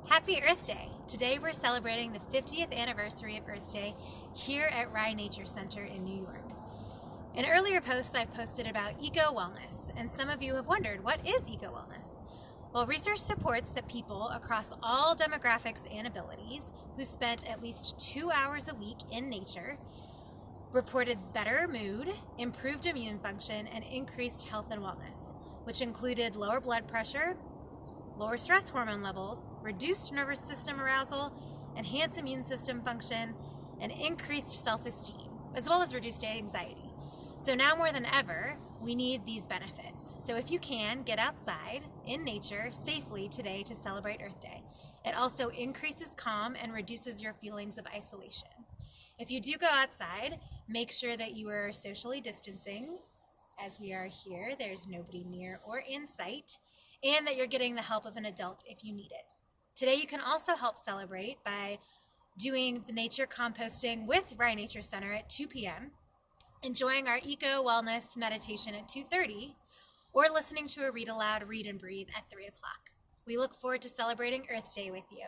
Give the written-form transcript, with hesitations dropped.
Happy Earth Day! Today we're celebrating the 50th anniversary of Earth Day here at Rye Nature Center in New York. In earlier posts I've posted about eco-wellness, and some of you have wondered, what is eco-wellness? Well, research supports that people across all demographics and abilities who spent at least 2 hours a week in nature reported better mood, improved immune function, and increased health and wellness, which included lower blood pressure, lower stress hormone levels, reduced nervous system arousal, enhanced immune system function, and increased self-esteem, as well as reduced anxiety. So now more than ever, we need these benefits. So if you can, get outside in nature safely today to celebrate Earth Day. It also increases calm and reduces your feelings of isolation. If you do go outside, make sure that you are socially distancing. As we are here, there's nobody near or in sight, and that you're getting the help of an adult if you need it. Today you can also help celebrate by doing the nature composting with Rye Nature Center at 2 p.m., enjoying our eco-wellness meditation at 2:30, or listening to a read aloud, read and breathe at 3 o'clock. We look forward to celebrating Earth Day with you.